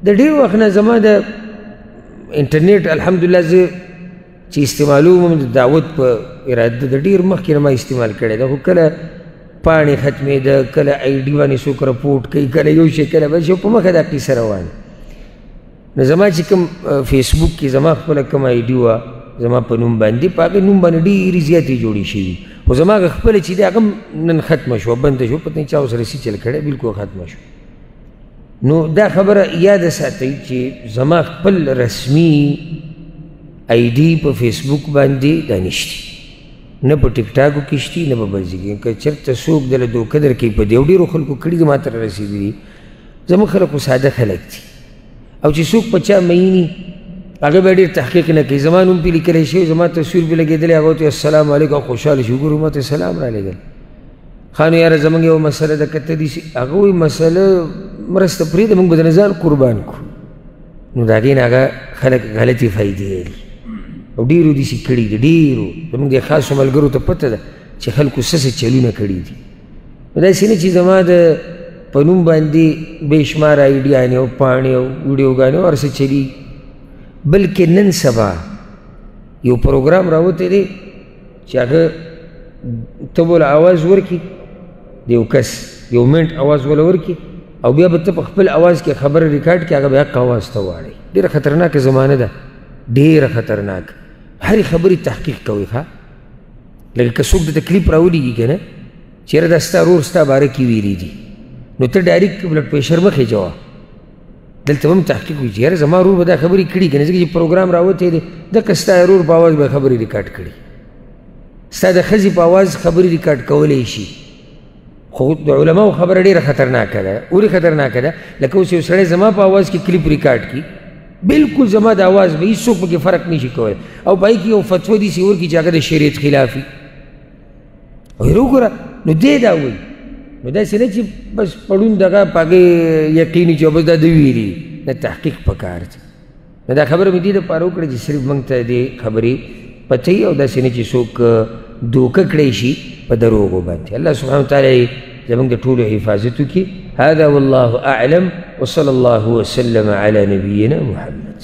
د ډېر وخت نه زما د انټرنیټ الحمدلله زه چې استعمالوم د دعوت په اراده د ډېر مخکې نه ما استعمال کړی ده، خو کله پاڼې ختمېده، کله آی ډي باندې څوک رپورټ کوي، کله یو شی کله بل شی، په مخه دا قیصه روانه. نو زما چې کوم فیسبوک کې زما خپله کوم آی ډي وه زما په نوم باندې، په هغې نوم باندې ډېرې زیاتې جوړې شوي، خو زما هغه خپله چې دی هغه نن ختمه شوه، بنده شوه، پته نه چا ورسره څه چل کړی، بلکل ختمه شوه. نو دا خبره یاده ساتئ چې زما خپل رسمي آی ډي په فیسبوک باندې دا نشته، نه په ټیک ټاکو کې شته، نه په بل ځای کې. که چېرته څوک دله دوکه درکوي، په دې او ډېرو خلکو کړي دي، ما ته رارسېدلي دي. زموږ خلک خو ساده خلک دي، او چې څوک په چا میني هغه به ډېر تحقیق نه کوي. زما نوم پې لیکلی شوی، زما تصویر پې لګېدلی، هغه ورته السلام علیکم، او خوشحاله شي، وګورو ما ته سلام رالیږل. ښه نو یاره زموږ یوه مسله ده، که ته داسې هغه وایي مسله مرسته پرېږده، موږ به د ځان قربان کړو. نو د هغې نه هغه خلک غلطې فایدې لري، او ډېرو داسې کړي دي، ډېرو زموږ د خاصو ملګرو ته پته ده چې خلکو څه څه چلونه کړي دي. نو داسې نه چې زما د په نوم باندې بې شماره آی ډیانې او پاڼې او ویډیوګانې او هر څه چلېږي. بلکې نن سبا یو پروګرام راوتی دی چې هغه ته به اواز ورکړي، د یو کس یو منټ اواز وله ورکړي، او بیا به ته په خپل اواز کې خبره ریکارډ کړي، هغه به حق اواز ته واړئ. ډېره خطرناکه زمانه ده، ډېره خطرناکه. هرې خبرې تحقیق کوئ. ښه لکه که څوک د تکلیف راولیږي که نه، چېرې دا ستا ورور ستا باره کې ویلي دي، نو ته ډایرکټ بلډ پریشر مه خېجوه، دلته هم تحقیق وي چې یاره زما ورور به دا خبرې کړي که نه، ځکه چې پروګرام راوتی دی دقه ستا ورور په اواز به خبرې ریکارډ کړي، ستا د ښځې په اواز خبرې ریکارډ کولی شي. خو د علماو خبره ډېره خطرناکه ده. ولې خطرناکه ده؟ لکه اوس یو سړی زما په اواز کې کلیپ ریکارډ کړي، بلکل زما د اواز به هېڅوک پکې فرق نشي کولی، او په هغې کې یو فتوه داسې ورکړي چې هغه د شریعت خلاف وي. ویل وګوره، نو دی دا وایي، نو داسې نه چې بس پړون دغه په هغې یقین چې بس دا د ویلي، نه تحقیق پکار دی. نو دا خبره مې دې دپاره وکړه چې صرف موږ ته دې خبرې پته وي، او داسې نه چې څوک دوکه کړی شي په دروغو باندې. الله سبحانه وتعالی زموږ د ټولو حفاظت وکړي. هذا والله اعلم، وصلى الله وسلم على نبينا محمد.